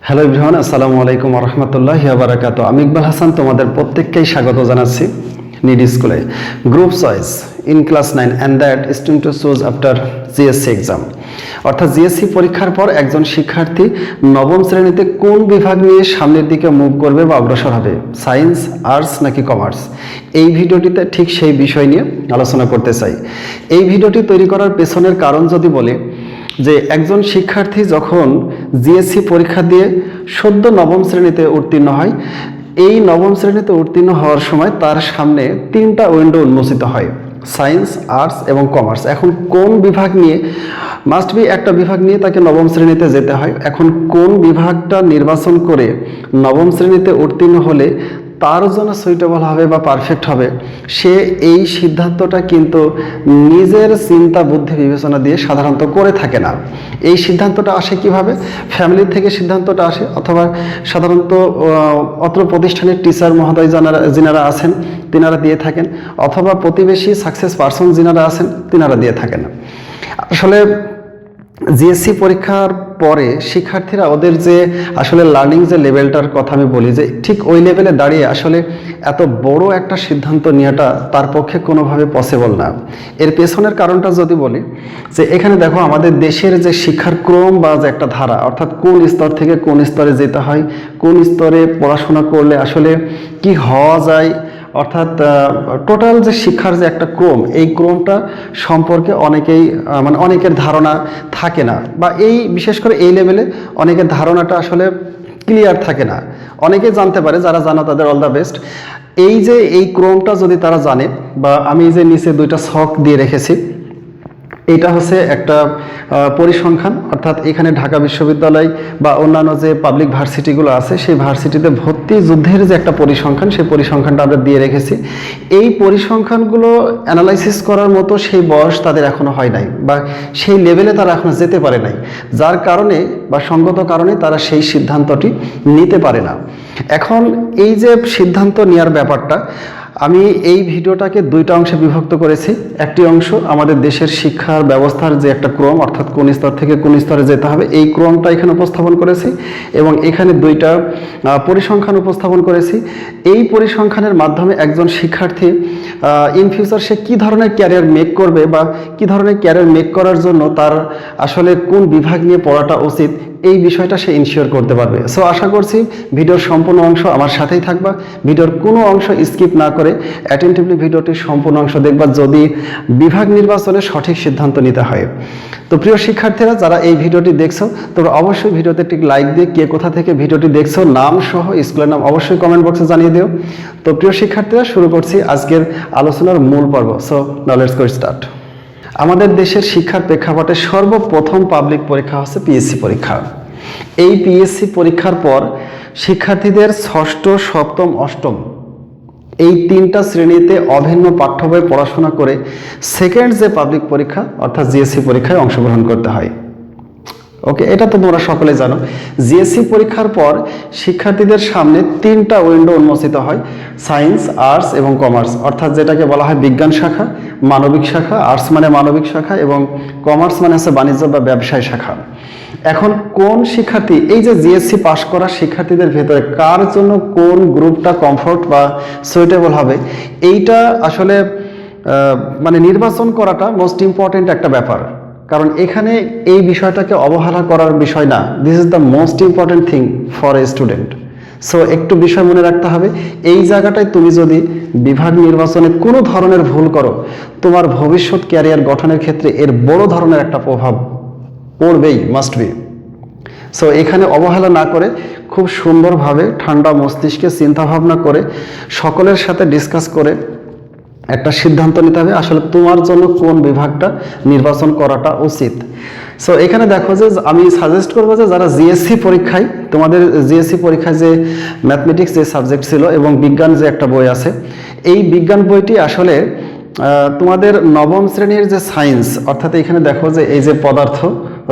Hello everyone, আসসালামু আলাইকুম ওয়া রাহমাতুল্লাহি ওয়া বারাকাতুহু। আমি ইকবাল হাসান তোমাদের প্রত্যেককেই স্বাগত জানাচ্ছি নিড স্কুলে। Group choice in class 9 and that student to choose after GSC exam. অর্থাৎ জিএসসি পরীক্ষার পর একজন শিক্ষার্থী নবম শ্রেণীতে কোন বিভাগ নিয়ে সামনের দিকে মুভ করবে বা অগ্রসর হবে, সায়েন্স, আর্টস নাকি কমার্স। এই ভিডিওটিতে ঠিক সেই বিষয় নিয়ে আলোচনা করতে চাই। এই ভিডিওটি তৈরি করার পেছনের কারণ যদি বলি, যে একজন শিক্ষার্থী যখন জিএসসি পরীক্ষা দিয়ে সদ্য নবম শ্রেণীতে উত্তীর্ণ হয়, এই নবম শ্রেণীতে উত্তীর্ণ হওয়ার সময় তার সামনে তিনটা উইন্ডো উন্মোচিত হয়, সায়েন্স, আর্টস এবং কমার্স। এখন কোন বিভাগ নিয়ে, মাস্ট বি একটা বিভাগ নিয়ে তাকে নবম শ্রেণীতে যেতে হয়। এখন কোন বিভাগটা নির্বাচন করে নবম শ্রেণীতে উত্তীর্ণ হলে তার জন্য সুইটেবল হবে বা পারফেক্ট হবে, সে এই সিদ্ধান্তটা কিন্তু নিজের চিন্তা বুদ্ধি বিবেচনা দিয়ে সাধারণত করে থাকে না। এই সিদ্ধান্তটা আসে কিভাবে? ফ্যামিলি থেকে সিদ্ধান্তটা আসে, অথবা সাধারণত অত্র প্রতিষ্ঠানের টিচার মহোদয় যিনারা আছেন তিনারা দিয়ে থাকেন, অথবা প্রতিবেশী সাকসেস পারসন যিনারা আছেন তিনারা দিয়ে থাকেন। আসলে জিএসসি পরীক্ষার পরে শিক্ষার্থীরা ওদের যে আসলে লার্নিং যে লেভেলটার কথা আমি বলি, যে ঠিক ওই লেভেলে দাঁড়িয়ে আসলে এত বড় একটা সিদ্ধান্ত নেওয়াটা তার পক্ষে কোনোভাবে পসিবল না। এর পেছনের কারণটা যদি বলি, যে এখানে দেখো আমাদের দেশের যে শিক্ষার ক্রম বা যে একটা ধারা, অর্থাৎ কোন স্তর থেকে কোন স্তরে যেতে হয়, কোন স্তরে পড়াশোনা করলে আসলে কি হওয়া যায়, অর্থাৎ টোটাল যে শিক্ষার যে একটা ক্রম, এই ক্রমটা সম্পর্কে অনেকের ধারণা থাকে না, বা এই বিশেষ করে এই লেভেলে অনেকের ধারণাটা আসলে ক্লিয়ার থাকে না। অনেকে জানতে পারে, যারা জানো তাদের অল দ্য বেস্ট। এই ক্রমটা যদি তারা জানে, বা আমি যে নিচে দুইটা ছক দিয়ে রেখেছি, এটা হচ্ছে একটা পরিসংখ্যান, অর্থাৎ এখানে ঢাকা বিশ্ববিদ্যালয় বা অন্যান্য যে পাবলিক ভার্সিটিগুলো আছে সেই ভার্সিটিতে ভর্তি যুদ্ধের যে একটা পরিসংখ্যান, সেই পরিসংখ্যানটা আমরা দিয়ে রেখেছি। এই পরিসংখ্যানগুলো অ্যানালাইসিস করার মতো সেই বয়স তাদের এখনো হয় নাই, বা সেই লেভেলে তারা এখনো যেতে পারে নাই, যার কারণে বা সঙ্গত কারণে তারা সেই সিদ্ধান্তটি নিতে পারে না। এখন এই যে সিদ্ধান্ত নেওয়ার ব্যাপারটা, আমি এই ভিডিওটাকে দুইটা অংশে বিভক্ত করেছি। একটি অংশ আমাদের দেশের শিক্ষার ব্যবস্থার যে একটা ক্রম, অর্থাৎ কোন স্তর থেকে কোন স্তরে যেতে হবে, এই ক্রমটা এখানে উপস্থাপন করেছি, এবং এখানে দুইটা পরিসংখ্যান উপস্থাপন করেছি। এই পরিসংখ্যানের মাধ্যমে একজন শিক্ষার্থী ইন ফিউচার সে কী ধরনের ক্যারিয়ার মেক করবে, বা কী ধরনের ক্যারিয়ার মেক করার জন্য তার আসলে কোন বিভাগ নিয়ে পড়াটা উচিত, এই বিষয়টা সে ইনশিওর করতে পারবে। সো আশা করছি ভিডিওর সম্পূর্ণ অংশ আমার সাথেই থাকবা, ভিডিওর কোনো অংশ স্কিপ না করে অ্যাটেন্টিভলি ভিডিওটির সম্পূর্ণ অংশ দেখবা, যদি বিভাগ নির্বাচনে সঠিক সিদ্ধান্ত নিতে হয়। তো প্রিয় শিক্ষার্থীরা, যারা এই ভিডিওটি দেখছো, তোমরা অবশ্যই ভিডিওতে একটি লাইক দিয়ে কে কোথা থেকে ভিডিওটি দেখছো নাম সহ স্কুলের নাম অবশ্যই কমেন্ট বক্সে জানিয়ে দিও। তো প্রিয় শিক্ষার্থীরা, শুরু করছি আজকের আলোচনার মূল পর্ব। So now let's get start. আমাদের দেশের শিক্ষার প্রেক্ষাপটে সর্বপ্রথম পাবলিক পরীক্ষা হচ্ছে পিএসসি পরীক্ষা। এই পিএসসি পরীক্ষার পর শিক্ষার্থীদের ষষ্ঠ, সপ্তম, অষ্টম এই তিনটা শ্রেণীতে অভিন্ন পাঠ্য বই পড়াশোনা করে সেকেন্ড যে পাবলিক পরীক্ষা অর্থাৎ জিএসসি পরীক্ষায় অংশগ্রহণ করতে হয়। ওকে, এটা তো তোমরা সকলে জানো। জিএসসি পরীক্ষার পর শিক্ষার্থীদের সামনে তিনটা উইন্ডো উন্মোচিত হয়, সায়েন্স, আর্টস এবং কমার্স, অর্থাৎ যেটাকে বলা হয় বিজ্ঞান শাখা, মানবিক শাখা। আর্টস মানে মানবিক শাখা এবং কমার্স মানে হচ্ছে বাণিজ্য বা ব্যবসায় শাখা। এখন কোন শিক্ষার্থী, এই যে জিএসসি পাশ করা শিক্ষার্থীদের ভেতরে কার জন্য কোন গ্রুপটা কমফোর্ট বা সুইটেবল হবে, এইটা আসলে নির্বাচন করাটা মোস্ট ইম্পর্টেন্ট একটা ব্যাপার। কারণ এখানে এই বিষয়টাকে অবহেলা করার বিষয় না, this is the most important thing for a student. So একটু বিষয় মনে রাখতে হবে, এই জায়গাটায় তুমি যদি বিভাগ নির্বাচনে কোনো ধরনের ভুল করো, তোমার ভবিষ্যৎ ক্যারিয়ার গঠনের ক্ষেত্রে এর বড় ধরনের একটা প্রভাব পড়বেই, মাস্ট বি। সো এখানে অবহেলা না করে খুব সুন্দরভাবে ঠান্ডা মস্তিষ্কে চিন্তাভাবনা করে সকলের সাথে ডিসকাস করে একটা সিদ্ধান্ত নিতে হবে আসলে তোমার জন্য কোন বিভাগটা নির্বাচন করাটা উচিত। সো এখানে দেখো যে আমি সাজেস্ট করবো যে যারা জিএসসি পরীক্ষায়, তোমাদের জিএসসি পরীক্ষায় যে ম্যাথমেটিক্স যে সাবজেক্ট ছিল এবং বিজ্ঞান যে একটা বই আছে, এই বিজ্ঞান বইটি আসলে তোমাদের নবম শ্রেণীর যে সায়েন্স, অর্থাৎ এখানে দেখো যে এই যে পদার্থ,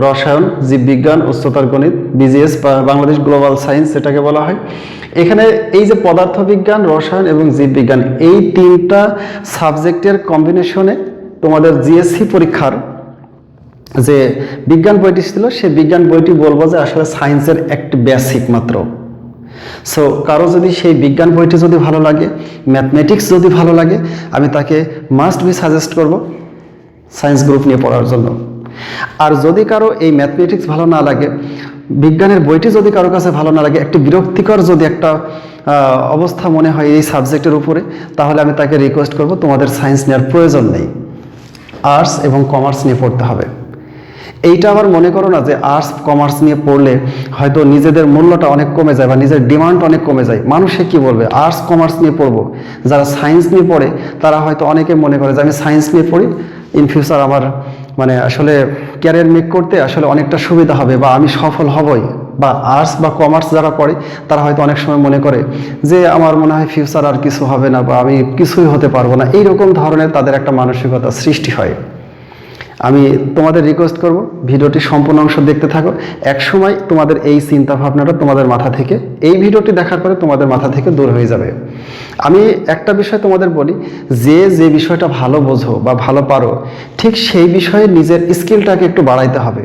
রসায়ন, জীববিজ্ঞান, উচ্চতর গণিত, বিজিএস বা বাংলাদেশ গ্লোবাল সায়েন্স যেটাকে বলা হয়, এখানে এই যে পদার্থবিজ্ঞান, রসায়ন এবং জীববিজ্ঞান এই তিনটা সাবজেক্টের কম্বিনেশনে তোমাদের জিএসসি পরীক্ষার যে বিজ্ঞান বইটি ছিল সে বিজ্ঞান বইটি বলবো যে আসলে সায়েন্সের একটি বেসিক মাত্র। সো কারো যদি সেই বিজ্ঞান বইটি যদি ভালো লাগে, ম্যাথমেটিক্স যদি ভালো লাগে, আমি তাকে মাস্ট বি সাজেস্ট করব সায়েন্স গ্রুপ নিয়ে পড়ার জন্য। আর যদি কারো এই ম্যাথমেটিক্স ভালো না লাগে, বিজ্ঞানের বইটি যদি কারো কাছে ভালো না লাগে, একটি বিরক্তিকর যদি একটা অবস্থা মনে হয় এই সাবজেক্টের উপরে, তাহলে আমি তাকে রিকোয়েস্ট করব তোমাদের সায়েন্স নেওয়ার প্রয়োজন নেই, আর্টস এবং কমার্স নিয়ে পড়তে হবে। এইটা আবার মনে করো না যে আর্টস কমার্স নিয়ে পড়লে হয়তো নিজেদের মূল্যটা অনেক কমে যায় বা নিজের ডিমান্ড অনেক কমে যায়। মানুষে কি বলবে আর্টস কমার্স নিয়ে পড়বো? যারা সায়েন্স নিয়ে পড়ে তারা হয়তো অনেকে মনে করে যে আমি সায়েন্স নিয়ে পড়ি, ইন ফিউচার আমার মানে আসলে ক্যারিয়ার মেক করতে আসলে অনেকটা সুবিধা হবে বা আমি সফল হবই। বা আর্টস বা কমার্স যারা পড়ে তারা হয়তো অনেক সময় মনে করে যে আমার মনে হয় ফিউচার আর কিছু হবে না বা আমি কিছুই হতে পারবো না, এইরকম ধরনের তাদের একটা মানসিকতা সৃষ্টি হয়। আমি তোমাদের রিকোয়েস্ট করব ভিডিওটি সম্পূর্ণ অংশ দেখতে থাকো। একসময় তোমাদের এই চিন্তা ভাবনাটা তোমাদের মাথা থেকে, এই ভিডিওটি দেখার পরে তোমাদের মাথা থেকে দূর হয়ে যাবে। আমি একটা বিষয় তোমাদের বলি, যে বিষয়টা ভালো বোঝো বা ভালো পারো, ঠিক সেই বিষয়ে নিজের স্কিলটাকে একটু বাড়াইতে হবে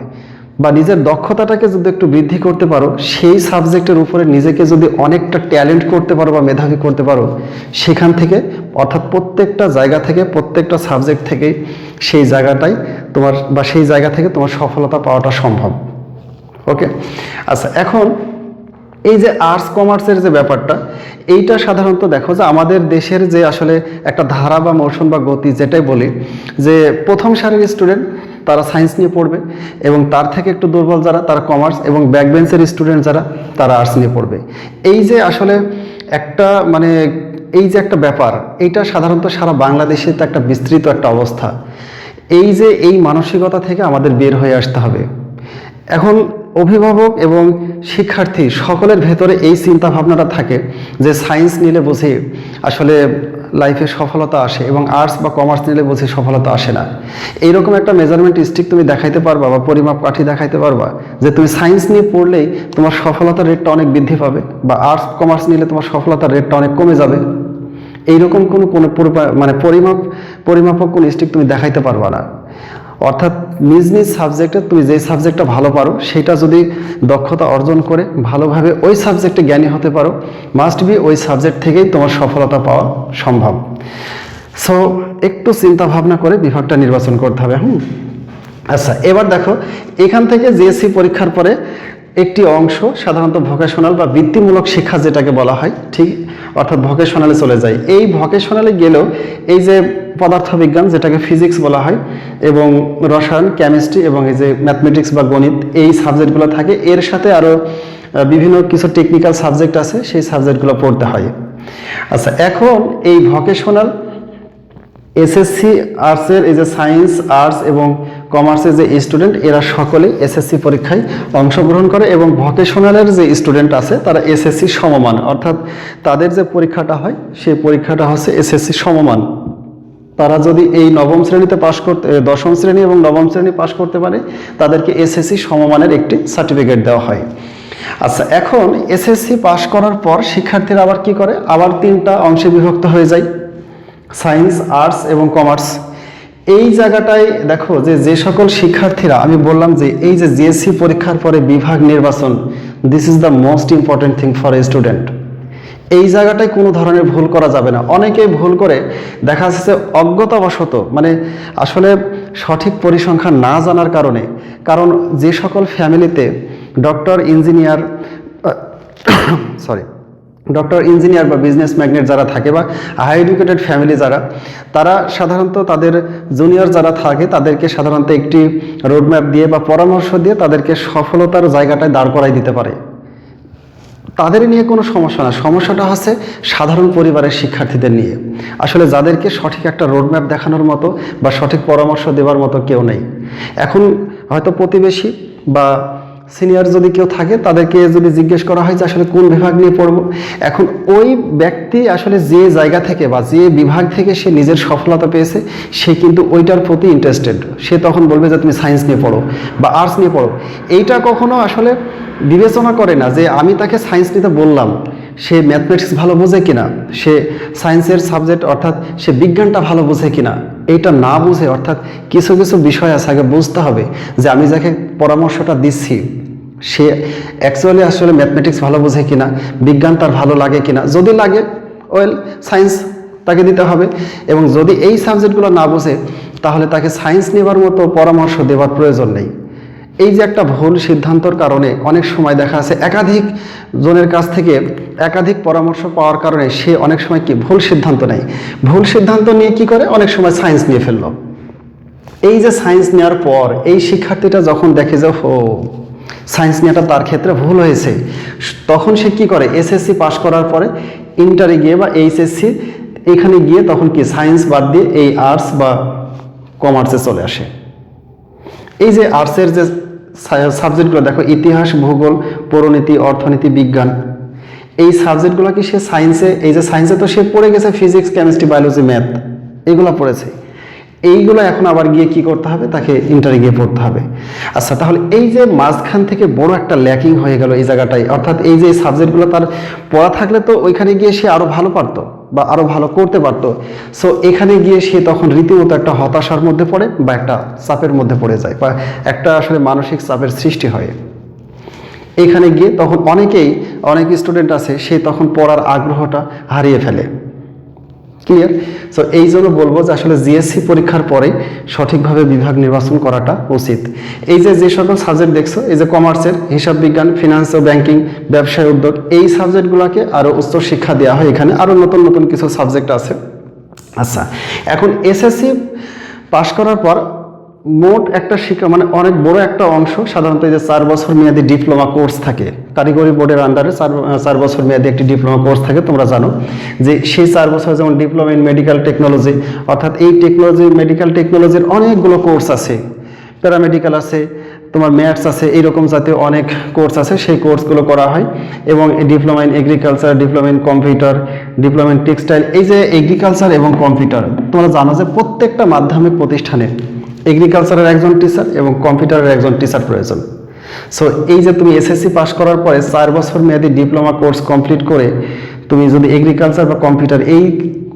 বা নিজের দক্ষতাটাকে যদি একটু বৃদ্ধি করতে পারো, সেই সাবজেক্টের উপরে নিজেকে যদি অনেকটা ট্যালেন্ট করতে পারো বা মেধাবী করতে পারো, সেখান থেকে অর্থাৎ প্রত্যেকটা জায়গা থেকে প্রত্যেকটা সাবজেক্ট থেকেই সেই জায়গাটাই তোমার বা সেই জায়গা থেকে তোমার সফলতা পাওয়াটা সম্ভব। ওকে, আচ্ছা, এখন এই যে আর্টস কমার্সের যে ব্যাপারটা, এইটা সাধারণত দেখো যে আমাদের দেশের যে আসলে একটা ধারা বা মোশন বা গতি যেটাই বলি, যে প্রথম সারির স্টুডেন্ট তারা সায়েন্স নিয়ে পড়বে এবং তার থেকে একটু দুর্বল যারা তারা কমার্স, এবং ব্যাকবেঞ্চের স্টুডেন্ট যারা তারা আর্টস নিয়ে পড়বে। এই যে আসলে একটা মানে এই যে একটা ব্যাপার, এইটা সাধারণত সারা বাংলাদেশে তো একটা বিস্তৃত একটা অবস্থা। এই যে এই মানসিকতা থেকে আমাদের বের হয়ে আসতে হবে। এখন অভিভাবক এবং শিক্ষার্থী সকলের ভেতরে এই চিন্তা ভাবনাটা থাকে যে সায়েন্স নিলে বুঝি আসলে লাইফে সফলতা আসে এবং আর্টস বা কমার্স নিলে বুঝি সফলতা আসে না। এইরকম একটা মেজারমেন্ট স্টিক তুমি দেখাইতে পারবা বা পরিমাপ কাঠি দেখাইতে পারবা যে তুমি সায়েন্স নিয়ে পড়লেই তোমার সফলতার রেটটা অনেক বৃদ্ধি পাবে বা আর্টস কমার্স নিলে তোমার সফলতার রেটটা অনেক কমে যাবে? এইরকম কোনো মানে পরিমাপক কোনো স্টিক তুমি দেখাইতে পারবা না। অর্থাৎ নিজ নিজ সাবজেক্টে তুমি যে সাবজেক্টটা ভালো পারো সেটা যদি দক্ষতা অর্জন করে ভালোভাবে ওই সাবজেক্টে জ্ঞানী হতে পারো, মাস্ট বি ওই সাবজেক্ট থেকেই তোমার সফলতা পাওয়া সম্ভব। সো একটু চিন্তা ভাবনা করে বিভাগটা নির্বাচন করতে হবে। আচ্ছা, এবার দেখো এখান থেকে জিএসসি পরীক্ষার পরে একটি অংশ সাধারণত ভোকেশনাল বা বৃত্তিমূলক শিক্ষা যেটাকে বলা হয়, ঠিক অর্থাৎ ভোকেশনালে চলে যায়। এই ভোকেশনালে গেলেও এই যে পদার্থবিজ্ঞান যেটাকে ফিজিক্স বলা হয় এবং রসায়ন, কেমিস্ট্রি এবং এই যে ম্যাথমেটিক্স বা গণিত, এই সাবজেক্টগুলো থাকে। এর সাথে আরও বিভিন্ন কিছু টেকনিক্যাল সাবজেক্ট আছে, সেই সাবজেক্টগুলো পড়তে হয়। আচ্ছা, এখন এই ভোকেশনাল এসএসসি আর্টসের এই যে সায়েন্স, আর্টস এবং কমার্সের যে স্টুডেন্ট, এরা সকলে এসএসসি পরীক্ষায় অংশগ্রহণ করে এবং ভোকেশনালের যে স্টুডেন্ট আছে তারা এসএসসি সমমান, অর্থাৎ তাদের যে পরীক্ষাটা হয় সেই পরীক্ষাটা হচ্ছে এসএসসি সমমান। তারা যদি এই নবম শ্রেণীতে পাশ করতে, দশম শ্রেণী এবং নবম শ্রেণী পাশ করতে পারে, তাদেরকে এসএসসি সমমানের একটি সার্টিফিকেট দেওয়া হয়। আচ্ছা, এখন এসএসসি পাশ করার পর শিক্ষার্থীরা আবার কি করে, আবার তিনটা অংশে বিভক্ত হয়ে যায়, সায়েন্স, আর্টস এবং কমার্স। এই জায়গাটায় দেখো যে সকল শিক্ষার্থীরা, আমি বললাম যে এই যে জিএসসি পরীক্ষার পরে বিভাগ নির্বাচন, this is the most important thing for a student. এই জায়গাটায় কোনো ধরনের ভুল করা যাবে না। অনেকেই ভুল করে, দেখা যাচ্ছে অজ্ঞতাবশত, মানে আসলে সঠিক পরিসংখ্যান না জানার কারণে। কারণ যে সকল ফ্যামিলিতে ডক্টর, ইঞ্জিনিয়ার বা বিজনেস ম্যাগনেট যারা থাকে বা হাই এডুকেটেড ফ্যামিলি যারা, তারা সাধারণত তাদের জুনিয়র যারা থাকে তাদেরকে সাধারণত একটি রোডম্যাপ দিয়ে বা পরামর্শ দিয়ে তাদেরকে সফলতার জায়গাটায় দাঁড় করাই দিতে পারে। তাদের নিয়ে কোনো সমস্যা না, সমস্যাটা হচ্ছে সাধারণ পরিবারের শিক্ষার্থীদের নিয়ে। আসলে যাদেরকে সঠিক একটা রোডম্যাপ দেখানোর মতো বা সঠিক পরামর্শ দেওয়ার মতো কেউ নেই। এখন হয়তো প্রতিবেশী বা সিনিয়র যদি কেউ থাকে, তাদেরকে যদি জিজ্ঞেস করা হয় যে আসলে কোন বিভাগ নিয়ে পড়বো, এখন ওই ব্যক্তি আসলে যে জায়গা থেকে বা যে বিভাগ থেকে সে নিজের সফলতা পেয়েছে, সে কিন্তু ওইটার প্রতি ইন্টারেস্টেড। সে তখন বলবে যে তুমি সায়েন্স নিয়ে পড়ো বা আর্টস নিয়ে পড়ো। এইটা কখনো আসলে বিবেচনা করে না যে আমি তাকে সায়েন্স নিতে বললাম, সে ম্যাথমেটিক্স ভালো বোঝে কিনা, সে সায়েন্সের সাবজেক্ট অর্থাৎ সে বিজ্ঞানটা ভালো বোঝে কিনা। এইটা না বুঝে, অর্থাৎ কিছু কিছু বিষয় আছে আগে বুঝতে হবে যে আমি যাকে পরামর্শটা দিচ্ছি সে অ্যাকচুয়ালি আসলে ম্যাথমেটিক্স ভালো বোঝে কিনা, বিজ্ঞান তার ভালো লাগে কিনা। যদি লাগে ওয়েল সায়েন্স তাকে দিতে হবে, এবং যদি এই সাবজেক্টগুলো না বোঝে তাহলে তাকে সায়েন্স নেবার মতো পরামর্শ দেওয়ার প্রয়োজন নেই। এই যে একটা ভুল সিদ্ধান্তর কারণে অনেক সময় দেখা আছে একাধিক জনের কাছ থেকে একাধিক পরামর্শ পাওয়ার কারণে সে অনেক সময় কি ভুল সিদ্ধান্ত নেয়। ভুল সিদ্ধান্ত নিয়ে কি করে, অনেক সময় সায়েন্স নিয়ে ফেললো। এই যে সায়েন্স নেওয়ার পর এই শিক্ষার্থীটা যখন দেখে যে ও সায়েন্স নেওয়াটা তার ক্ষেত্রে ভুল হয়েছে, তখন সে কি করে, এসএসসি পাশ করার পরে ইন্টারে গিয়ে বা এইচএসসি এখানে গিয়ে তখন কি সায়েন্স বাদ দিয়ে এই আর্টস বা কমার্সে চলে আসে। এই যে আর্টসের যে সাবজেক্টগুলো দেখো, ইতিহাস, ভূগোল, পৌরনীতি, অর্থনীতি, বিজ্ঞান, এই সাবজেক্টগুলো কি সে সায়েন্সে, এই যে সায়েন্সে তো সে পড়ে গেছে ফিজিক্স, কেমিস্ট্রি, বায়োলজি, ম্যাথ, এগুলো পড়েছে। এইগুলো এখন আবার গিয়ে কি করতে হবে, তাকে ইন্টারে গিয়ে পড়তে হবে। আচ্ছা, তাহলে এই যে মাঝখান থেকে বড় একটা ল্যাকিং হয়ে গেল এই জায়গাটাই, অর্থাৎ এই যে সাবজেক্টগুলো তার পড়া থাকলে তো ওইখানে গিয়ে সে আরো ভালো পারতো বা আরো ভালো করতে পারতো। সো এখানে গিয়ে সে তখন রীতিমতো একটা হতাশার মধ্যে পড়ে বা একটা চাপের মধ্যে পড়ে যায়, বা একটা আসলে মানসিক চাপের সৃষ্টি হয়। এখানে গিয়ে তখন অনেক স্টুডেন্ট আছে সে তখন পড়ার আগ্রহটা হারিয়ে ফেলে। ক্লিয়ার? সো এই জন্য বলবো যে আসলে জিএসসি পরীক্ষার পরে সঠিকভাবে বিভাগ নির্বাচন করাটা উচিত। এই যে সকল সাবজেক্ট দেখছো, এই যে কমার্সের হিসাব বিজ্ঞান, ফিনান্স ও ব্যাংকিং, ব্যবসায় উদ্যোগ, এই সাবজেক্টগুলোকে আরো উচ্চ শিক্ষা দেওয়া হয়। এখানে আরো নতুন নতুন কিছু সাবজেক্ট আছে। আচ্ছা, এখন এসএসসি পাশ করার পর মোট একটা শিক্ষা মানে অনেক বড় একটা অংশ সাধারণত এই যে 4 বছর মেয়াদী ডিপ্লোমা কোর্স থাকে, কারিগরি বোর্ডের আন্ডারে 4 বছর মেয়াদী একটি ডিপ্লোমা কোর্স থাকে। তোমরা জানো যে সেই 4 বছর যেমন ডিপ্লোমা ইন মেডিকেল টেকনোলজি, অর্থাৎ এই টেকনোলজি, মেডিকেল টেকনোলজির অনেকগুলো কোর্স আছে, প্যারামেডিক্যাল আছে, তোমার ম্যাথস আছে, এইরকম জাতীয় অনেক কোর্স আছে, সেই কোর্সগুলো করা হয়। এবং diploma in agriculture, diploma in computer, diploma in textile, এই যে এগ্রিকালচার এবং কম্পিউটার, তোমরা জানো যে প্রত্যেকটা মাধ্যমিক প্রতিষ্ঠানে এগ্রিকালচারের একজন টিচার এবং কম্পিউটারের একজন টিচার প্রয়োজন। সো এই যে তুমি এসএসসি পাস করার পরে 4 বছর মেয়াদী ডিপ্লোমা কোর্স কমপ্লিট করে তুমি যদি এগ্রিকালচার বা কম্পিউটার এই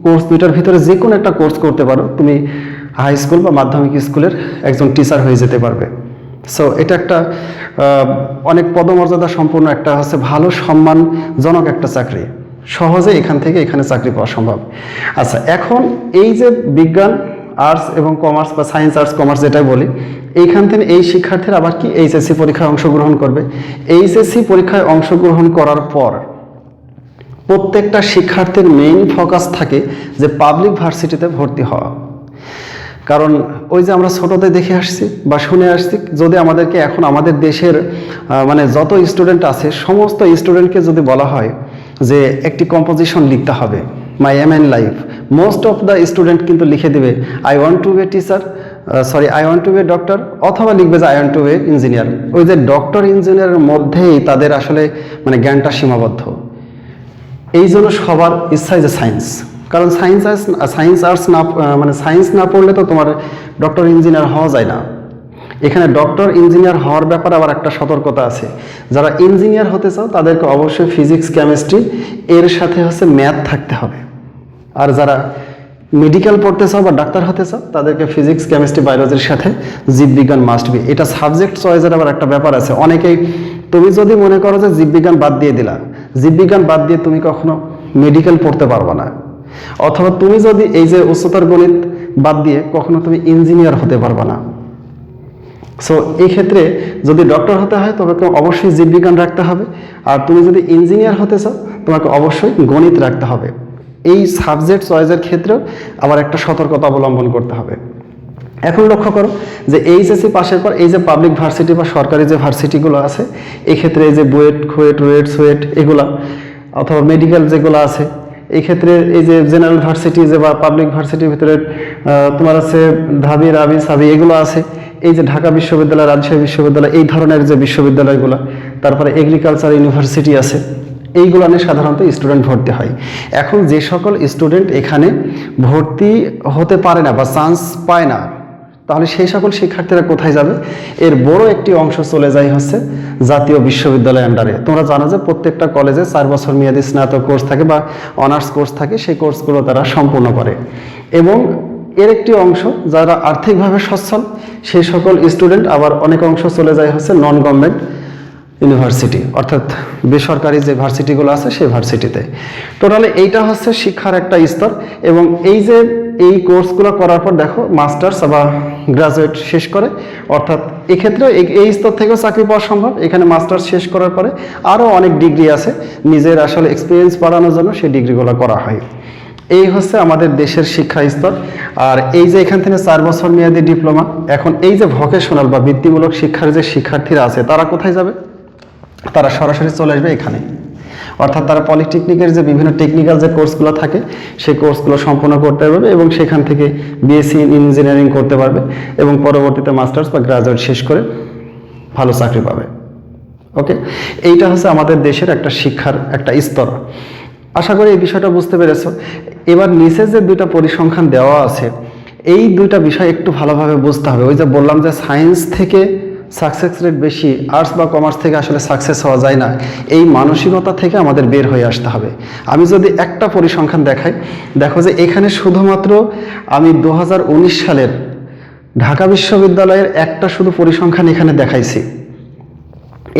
কোর্স দুইটার ভিতরে যে কোনো একটা কোর্স করতে পারো, তুমি হাই স্কুল বা মাধ্যমিক স্কুলের একজন টিচার হয়ে যেতে পারবে। সো এটা একটা অনেক পদমর্যাদা সম্পন্ন একটা হচ্ছে ভালো সম্মানজনক একটা চাকরি, সহজে এখান থেকে এখানে চাকরি পাওয়া সম্ভব। আচ্ছা, এখন এই যে বিজ্ঞান, আর্টস এবং কমার্স বা সায়েন্স, আর্টস, কমার্স যেটাই বলি, এইখান থেকে এই শিক্ষার্থীরা আবার কি এইচএসসি পরীক্ষায় অংশগ্রহণ করবে। এইচএসসি পরীক্ষায় অংশগ্রহণ করার পর প্রত্যেকটা শিক্ষার্থীর মেইন ফোকাস থাকে যে পাবলিক ভার্সিটিতে ভর্তি হওয়া। কারণ ওই যে আমরা ছোটতে দেখে আসছি বা শুনে আসছি, যদি আমাদেরকে এখন আমাদের দেশের মানে যত স্টুডেন্ট আছে সমস্ত স্টুডেন্টকে যদি বলা হয় যে একটি কম্পোজিশন লিখতে হবে, my aim in life, most of the student কিন্তু লিখে দেবে I want to be teacher, I want to be doctor, অথবা লিখবে যে I want to be engineer. ওই যে ডক্টর ইঞ্জিনিয়ারের মধ্যেই তাদের আসলে মানে জ্ঞানটা সীমাবদ্ধ। এই জন্য সবার ইচ্ছাই যে সায়েন্স, কারণ সায়েন্স আর্টস না মানে সায়েন্স না পড়লে তো তোমার ডক্টর ইঞ্জিনিয়ার হওয়া যায় না। এখানে ডক্টর ইঞ্জিনিয়ার হওয়ার ব্যাপারে আবার একটা সতর্কতা আছে, যারা ইঞ্জিনিয়ার হতে চাও তাদেরকে অবশ্যই ফিজিক্স, কেমিস্ট্রি এর সাথে হচ্ছে ম্যাথ থাকতে হবে। আর যারা মেডিকেল পড়তে চাও বা ডাক্তার হতে চাও তাদেরকে ফিজিক্স, কেমিস্ট্রি, বায়োলজির সাথে জীববিজ্ঞান মাস্ট বি। এটা সাবজেক্ট চয়েসের আবার একটা ব্যাপার আছে। অনেকেই, তুমি যদি মনে করো যে জীববিজ্ঞান বাদ দিয়ে দিলা, জীববিজ্ঞান বাদ দিয়ে তুমি কখনো মেডিকেল পড়তে পারবে না, অথবা তুমি যদি এই যে উচ্চতর গণিত বাদ দিয়ে কখনো তুমি ইঞ্জিনিয়ার হতে পারবে না। সো এই ক্ষেত্রে যদি ডক্টর হতে হয় তোমাকে অবশ্যই জীববিজ্ঞান রাখতে হবে, আর তুমি যদি ইঞ্জিনিয়ার হতে চাও তোমাকে অবশ্যই গণিত রাখতে হবে। এই সাবজেক্ট চয়েসের ক্ষেত্রেও আবার একটা সতর্কতা অবলম্বন করতে হবে। এখন লক্ষ্য করো যে এইচএসসি পাশের পর এই যে পাবলিক ভার্সিটি বা সরকারি যে ভার্সিটিগুলো আছে, এক্ষেত্রে এই যে বুয়েট, কুয়েট, রুয়েট, সুয়েট এগুলা, অথবা মেডিকেল যেগুলো আছে, এই ক্ষেত্রে এই যে জেনারেল ভার্সিটি যে বা পাবলিক ভার্সিটির ভিতরে তোমার আছে ঢাবি, রাবি, সাবি এগুলো আছে। এই যে ঢাকা বিশ্ববিদ্যালয়, রাজশাহী বিশ্ববিদ্যালয়, এই ধরনের যে বিশ্ববিদ্যালয়গুলো, তারপরে এগ্রিকালচার ইউনিভার্সিটি আছে, এইগুলো নিয়ে সাধারণত স্টুডেন্ট ভর্তি হয়। এখন যে সকল স্টুডেন্ট এখানে ভর্তি হতে পারে না বা চান্স পায় না, তাহলে সেই সকল শিক্ষার্থীরা কোথায় যাবে? এর বড় একটি অংশ চলে যায় হচ্ছে জাতীয় বিশ্ববিদ্যালয় আন্ডারে। তোমরা জানো যে প্রত্যেকটা কলেজে 4 বছর মেয়াদী স্নাতক কোর্স থাকে বা অনার্স কোর্স থাকে, সেই কোর্সগুলো তারা সম্পূর্ণ করে। এবং এর একটি অংশ যারা আর্থিকভাবে সচ্ছল সেই সকল স্টুডেন্ট, আবার অনেক অংশ চলে যায় হচ্ছে নন গভর্নমেন্ট ইউনিভার্সিটি, অর্থাৎ বেসরকারি যে ভার্সিটিগুলো আছে সেই ভার্সিটিতে। টোটালি এইটা হচ্ছে শিক্ষার একটা স্তর। এবং এই যে এই কোর্সগুলো করার পর দেখো মাস্টার্স বা গ্রাজুয়েট শেষ করে, অর্থাৎ এক্ষেত্রে এই স্তর থেকেও চাকরি পাওয়া সম্ভব। এখানে মাস্টার্স শেষ করার পরে আরও অনেক ডিগ্রি আছে, নিজের আসলে এক্সপিরিয়েন্স বাড়ানোর জন্য সেই ডিগ্রিগুলো করা হয়। এই হচ্ছে আমাদের দেশের শিক্ষা স্তর। আর এই যে এখান থেকে 4 বছর মেয়াদী ডিপ্লোমা, এখন এই যে ভোকেশনাল বা বৃত্তিমূলক শিক্ষার যে শিক্ষার্থীরা আছে তারা কোথায় যাবে? তারা সরাসরি চলে আসবে এখানে, অর্থাৎ তারা পলিটেকনিকের যে বিভিন্ন টেকনিক্যাল যে কোর্সগুলো থাকে সেই কোর্সগুলো সম্পন্ন করতে পারবে এবং সেখান থেকে বিএসসি ইঞ্জিনিয়ারিং করতে পারবে এবং পরবর্তীতে মাস্টার্স বা গ্রাজুয়েট শেষ করে ভালো চাকরি পাবে। ওকে, এইটা হচ্ছে আমাদের দেশের একটা শিক্ষার একটা স্তর। আশা করি এই বিষয়টা বুঝতে পেরেছো। এবার নিচে যে দুইটা পরিসংখ্যান দেওয়া আছে এই দুইটা বিষয় একটু ভালোভাবে বুঝতে হবে। ওই যে বললাম যে সায়েন্স থেকে সাকসেস রেট বেশি, আর্টস বা কমার্স থেকে আসলে সাকসেস হওয়া যায় না, এই মানসিকতা থেকে আমাদের বের হয়ে আসতে হবে। আমি যদি একটা পরিসংখ্যান দেখাই, দেখো যে এখানে শুধুমাত্র আমি 2019 সালের ঢাকা বিশ্ববিদ্যালয়ের একটা শুধু পরিসংখ্যান এখানে দেখাইছি।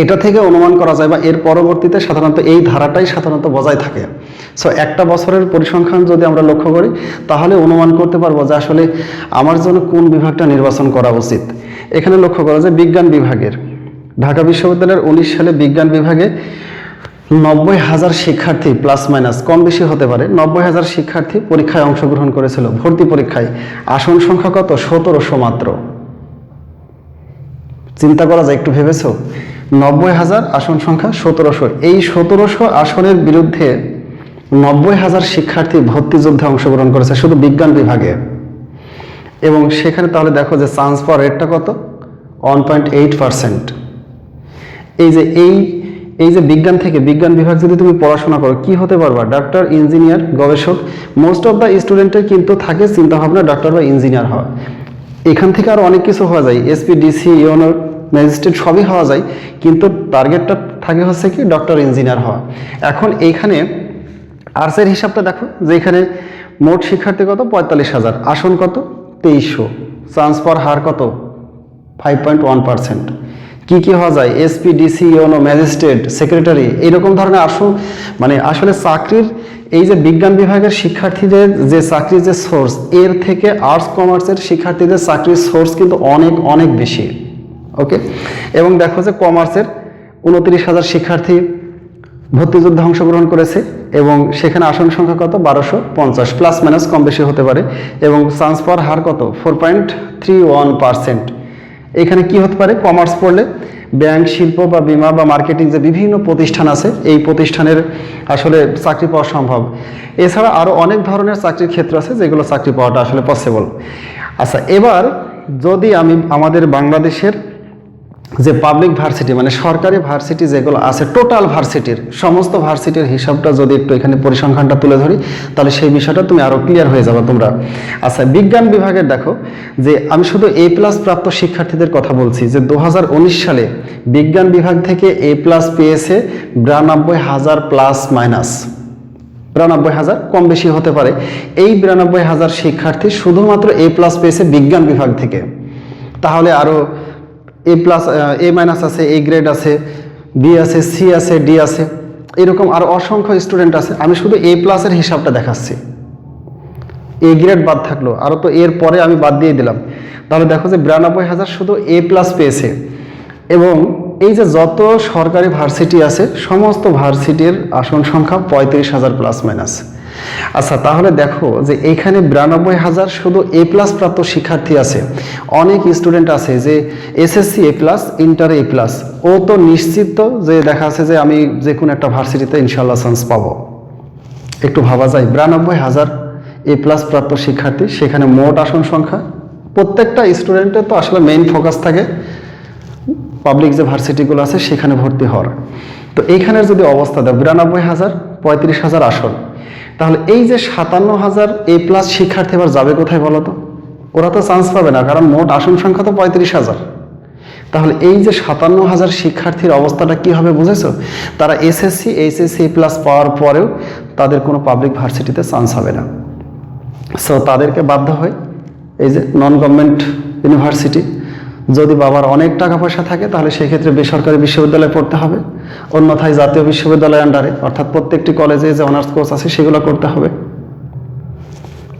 এটা থেকে অনুমান করা যায় বা এর পরবর্তীতে সাধারণত এই ধারাটাই সাধারণত বজায় থাকে। সো একটা বছরের পরিসংখ্যান যদি আমরা লক্ষ্য করি তাহলে অনুমান করতে পারবো যে আসলে আমার জন্য কোন বিভাগটা নির্বাচন করা উচিত। এখানে লক্ষ্য করা যায় বিজ্ঞান বিভাগের ঢাকা বিশ্ববিদ্যালয়ের 19 সালে বিজ্ঞান বিভাগে 90,000 শিক্ষার্থী প্লাস মাইনাস কম বেশি হতে পারে, 90,000 শিক্ষার্থী পরীক্ষায় অংশগ্রহণ করেছিল। ভর্তি পরীক্ষায় আসন সংখ্যা কত? 1700 মাত্র। চিন্তা করা যায়, একটু ভেবেছো? 90,000 আসন সংখ্যা 1700, এই 1700 আসনের বিরুদ্ধে 90,000 শিক্ষার্থী ভর্তি যুদ্ধে অংশগ্রহণ করেছে শুধু বিজ্ঞান বিভাগে। এবং সেখানে তাহলে দেখো যে চান্স পাওয়ার রেটটা কত? 1.8%। এই যে বিজ্ঞান থেকে বিজ্ঞান বিভাগ যদি তুমি পড়াশোনা করো কি হতে পারবা? ডাক্তার, ইঞ্জিনিয়ার, গবেষক। মোস্ট অফ দ্য স্টুডেন্টের কিন্তু থাকে চিন্তাভাবনা ডাক্তার বা ইঞ্জিনিয়ার হওয়া। এখান থেকে আরও অনেক কিছু হওয়া যায়, এসপি, ডিসি, ইউনো, ম্যাজিস্ট্রেট সবই হওয়া যায়, কিন্তু টার্গেটটা থাকে হচ্ছে কি ডক্টর, ইঞ্জিনিয়ার হওয়া। এখন এইখানে আর্টসের হিসাবটা দেখো যে এখানে মোট শিক্ষার্থী কত? 45,000, আসন কত? 2300, চান্স পাওয়ার হার কত? 5.1%। কি কি হওয়া যায়? SP, DC, UNO, magistrate, secretary, এইরকম ধরনের মানে আসলে চাকরির এই যে বিজ্ঞান বিভাগের শিক্ষার্থীদের যে চাকরির যে সোর্স, এর থেকে আর্টস কমার্সের শিক্ষার্থীদের চাকরির সোর্স কিন্তু অনেক অনেক বেশি। ওকে, এবং দেখো যে কমার্সের 29,000 শিক্ষার্থী ভর্তিযুদ্ধে অংশগ্রহণ করেছে এবং সেখানে আসন সংখ্যা কত? 1250, প্লাস মাইনাস কম বেশি হতে পারে। এবং চান্স পাওয়ার হার কত? 4.31%। এখানে কি হতে পারে? কমার্স পড়লে ব্যাংক, শিল্প বা বিমা বা মার্কেটিং যে বিভিন্ন প্রতিষ্ঠান আছে এই প্রতিষ্ঠানের আসলে চাকরি পাওয়া সম্ভব। এছাড়া আরও অনেক ধরনের চাকরির ক্ষেত্র আছে যেগুলো চাকরি পাওয়াটা আসলে পসিবল। আচ্ছা, এবার যদি আমি আমাদের বাংলাদেশের যে পাবলিক ভার্সিটি মানে সরকারি ভার্সিটি যেগুলো আছে, টোটাল ভার্সিটির সমস্ত ভার্সিটির হিসাবটা যদি একটু এখানে পরিসংখ্যানটা তুলে ধরি তাহলে সেই বিষয়টা তুমি আরও ক্লিয়ার হয়ে যাবে তোমরা। আচ্ছা, বিজ্ঞান বিভাগের দেখো যে আমি শুধু A+ প্রাপ্ত শিক্ষার্থীদের কথা বলছি যে 2019 সালে বিজ্ঞান বিভাগ থেকে A+ পেয়েছে 92,000 প্লাস মাইনাস 92,000, কম বেশি হতে পারে। এই 92,000 শিক্ষার্থী শুধুমাত্র A+ পেয়েছে বিজ্ঞান বিভাগ থেকে। তাহলে আরও A+, A- আছে, A গ্রেড আছে, B আছে, C আছে, D আছে, এরকম আরও অসংখ্য স্টুডেন্ট আছে। আমি শুধু A+ এর হিসাবটা দেখাচ্ছি, A গ্রেড বাদ থাকলো, আরও তো এর পরে আমি বাদ দিয়ে দিলাম। তাহলে দেখো যে 92,000 শুধু A+ পেয়েছে। এবং এই যে যত সরকারি ভার্সিটি আছে সমস্ত ভার্সিটির আসন সংখ্যা 35,000 প্লাস মাইনাস। আচ্ছা, তাহলে দেখো যে এইখানে 92,000 শুধু A+ প্রাপ্ত শিক্ষার্থী আছে। অনেক স্টুডেন্ট আছে যে এসএসসি A+, ইন্টার A+, ও তো নিশ্চিত যে দেখা আছে যে আমি যে কোনো একটা ভার্সিটিতে ইনশাল্লাহ চান্স পাবো। একটু ভাবা যায় 92,000 A+ প্রাপ্ত শিক্ষার্থী, সেখানে মোট আসন সংখ্যা, প্রত্যেকটা স্টুডেন্টের তো আসলে মেইন ফোকাস থাকে পাবলিক যে ভার্সিটিগুলো আছে সেখানে ভর্তি হওয়ার। তো এইখানের যদি অবস্থা দেয় 92,000, 35,000 আসন, তাহলে এই যে 57,000 A+ শিক্ষার্থী এবার যাবে কোথায় বলো তো? ওরা তো চান্স পাবে না, কারণ মোট আসন সংখ্যা তো 35,000। তাহলে এই যে 57,000 শিক্ষার্থীর অবস্থাটা কি হবে বুঝেছো? তারা এসএসসি, এইচএসসি A+ পাওয়ার পরেও তাদের কোনো পাবলিক ভার্সিটিতে চান্স হবে না। সো তাদেরকে বাধ্য হয়ে এই যে নন গভর্নমেন্ট ইউনিভার্সিটি, যদি বাবার অনেক টাকা পয়সা থাকে তাহলে সেক্ষেত্রে বেসরকারি বিশ্ববিদ্যালয়ে পড়তে হবে, অন্যথায় জাতীয় বিশ্ববিদ্যালয়ের আন্ডারে অর্থাৎ প্রত্যেকটি কলেজে যে অনার্স কোর্স আছে সেগুলো করতে হবে।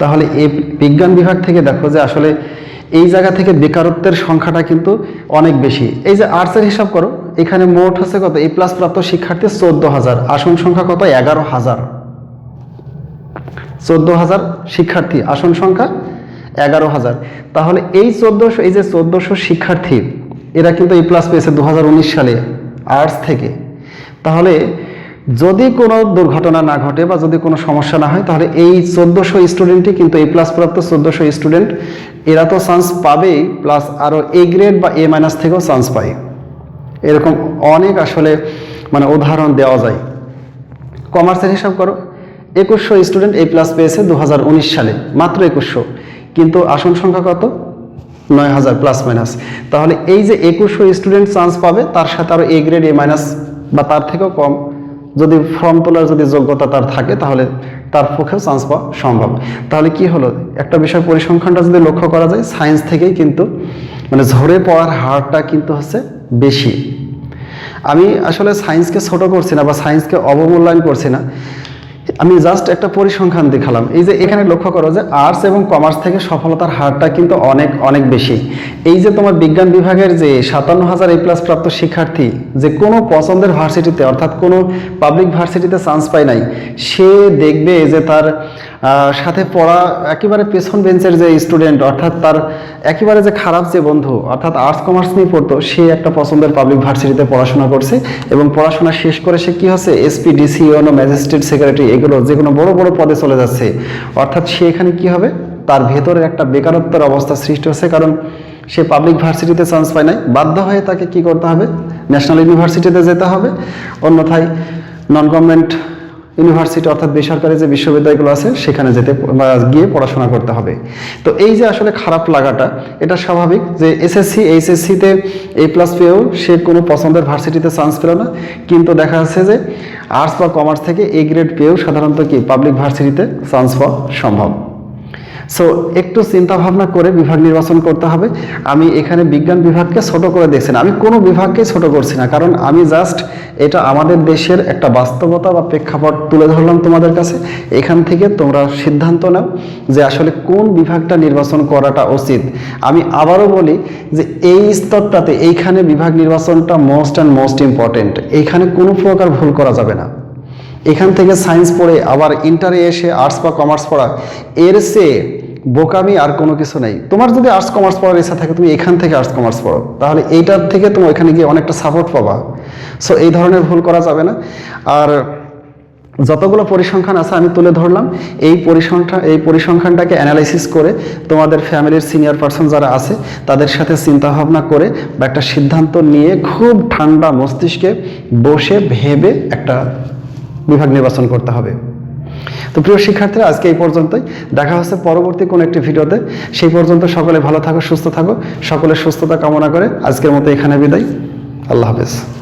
তাহলে এই বিজ্ঞান বিভাগ থেকে দেখো যে আসলে এই জায়গা থেকে বেকারত্বের সংখ্যাটা কিন্তু অনেক বেশি। এই যে আর্টসের হিসাব করো, এখানে মোট হচ্ছে কত, এ প্লাস প্রাপ্ত শিক্ষার্থী 14,000, আসন সংখ্যা কত, 11,000। 14,000 শিক্ষার্থী, আসন সংখ্যা 11,000। তাহলে এই 1400, এই যে 1400 শিক্ষার্থী, এরা কিন্তু এ প্লাস পেয়েছে 2019 সালে আর্টস থেকে। তাহলে যদি কোনো দুর্ঘটনা না ঘটে বা যদি কোনো সমস্যা না হয়, তাহলে এই 1400 স্টুডেন্টই কিন্তু এ প্লাস প্রাপ্ত 1400 স্টুডেন্ট, এরা তো চান্স পাবেই, প্লাস আরও এ গ্রেড বা এ মাইনাস থেকেও চান্স পায়। এরকম অনেক আসলে মানে উদাহরণ দেওয়া যায়। কমার্সের হিসাব করো, 2100 স্টুডেন্ট এ প্লাস পেয়েছে 2019 সালে, মাত্র 2100, কিন্তু আসন সংখ্যা কত, 9,000 প্লাস মাইনাস। তাহলে এই যে 2100 স্টুডেন্ট চান্স পাবে, তার সাথে আরও এ গ্রেড এ মাইনাস বা তার থেকেও কম যদি ফর্ম তোলার যদি যোগ্যতা তার থাকে, তাহলে তার পক্ষেও চান্স পাওয়া সম্ভব। তাহলে কি হলো, একটা বিষয় পরিসংখ্যানটা যদি লক্ষ্য করা যায়, সায়েন্স থেকেই কিন্তু মানে ঝরে পড়ার হারটা কিন্তু হচ্ছে বেশি। আমি আসলে সায়েন্সকে ছোট করছি না বা সায়েন্সকে অবমূল্যায়ন করছি না, আমি জাস্ট একটা পরিসংখ্যান দেখালাম। এই যে এখানে লক্ষ্য করো যে আর্টস এবং কমার্স থেকে সফলতার হারটা কিন্তু অনেক অনেক বেশি। এই যে তোমার বিজ্ঞান বিভাগের যে 57,000 এ প্লাস প্রাপ্ত শিক্ষার্থী যে কোনো পছন্দের ভার্সিটিতে অর্থাৎ কোনো পাবলিক ভার্সিটিতে চান্স পায় নাই, সে দেখবে যে তার সাথে পড়া একেবারে পেছন বেঞ্চের যে স্টুডেন্ট, অর্থাৎ তার একেবারে যে খারাপ যে বন্ধু, অর্থাৎ আর্টস কমার্স নিয়ে পড়তো, সে একটা পছন্দের পাবলিক ভার্সিটিতে পড়াশোনা করছে এবং পড়াশোনা শেষ করে সে কি হচ্ছে, এসপি, ডিসি, ম্যাজিস্ট্রেট, সেক্রেটারি, এগুলো যে কোনো বড় বড় পদে চলে যাচ্ছে। অর্থাৎ সে এখানে কি হবে, তার ভেতরে একটা বেকারত্বের অবস্থা সৃষ্টি হচ্ছে, কারণ সে পাবলিক ভার্সিটিতে চান্স পায় নাই, বাধ্য হয়ে তাকে কি করতে হবে, ন্যাশনাল ইউনিভার্সিটিতে যেতে হবে, অন্যথায় নন গভর্নমেন্ট ইউনিভার্সিটি অর্থাৎ বেসরকারি যে বিশ্ববিদ্যালয়গুলো আছে সেখানে গিয়ে পড়াশোনা করতে হবে। তো এই যে আসলে খারাপ লাগাটা, এটা স্বাভাবিক যে এসএসসি এইচএসসিতে এ প্লাস পেয়েও সে কোনো পছন্দের ভার্সিটিতে চান্স পেল না, কিন্তু দেখা যাচ্ছে যে আর্টস বা কমার্স থেকে এ গ্রেড পেয়েও সাধারণত কি পাবলিক ভার্সিটিতে চান্স পাওয়া সম্ভব। সো একটু চিন্তা ভাবনা করে বিভাগ নির্বাচন করতে হবে। আমি এখানে বিজ্ঞান বিভাগকে ছোট করে দেখছি না, আমি কোনো বিভাগকেই ছোট করছি না, কারণ আমি জাস্ট এটা আমাদের দেশের একটা বাস্তবতা বা প্রেক্ষাপট তুলে ধরলাম তোমাদের কাছে। এখান থেকে তোমরা সিদ্ধান্ত নাও যে আসলে কোন বিভাগটা নির্বাচন করাটা উচিত। আমি আবারও বলি যে এই স্তরটাতে এইখানে বিভাগ নির্বাচনটা মোস্ট অ্যান্ড মোস্ট ইম্পর্টেন্ট, এইখানে কোনো প্রকার ভুল করা যাবে না। এখান থেকে সায়েন্স পড়ে আবার ইন্টারে এসে আর্টস বা কমার্স পড়া, এর চেয়ে বোকামি আর কোনো কিছু নেই। তোমার যদি আর্টস কমার্স পড়ার ইচ্ছা থাকে, তুমি এখান থেকে আর্টস কমার্স পড়ো, তাহলে এইটার থেকে তুমি ওইখানে গিয়ে অনেকটা সাপোর্ট পাবা। সো এই ধরনের ভুল করা যাবে না। আর যতগুলো পরিসংখ্যান আছে আমি তুলে ধরলাম, এই পরিসংখ্যানটাকে অ্যানালাইসিস করে তোমাদের ফ্যামিলির সিনিয়র পার্সন যারা আছে তাদের সাথে চিন্তা ভাবনা করে বা একটা সিদ্ধান্ত নিয়ে খুব ঠান্ডা মস্তিষ্কে বসে ভেবে একটা বিভাগ নির্বাচন করতে হবে। তো প্রিয় শিক্ষার্থীরা, আজকে এই পর্যন্তই, দেখা হচ্ছে পরবর্তী কোনো একটি ভিডিওতে। সেই পর্যন্ত সকলে ভালো থাকো, সুস্থ থাকো, সকলের সুস্থতা কামনা করে আজকের মতো এখানে বিদায়। আল্লাহ হাফেজ।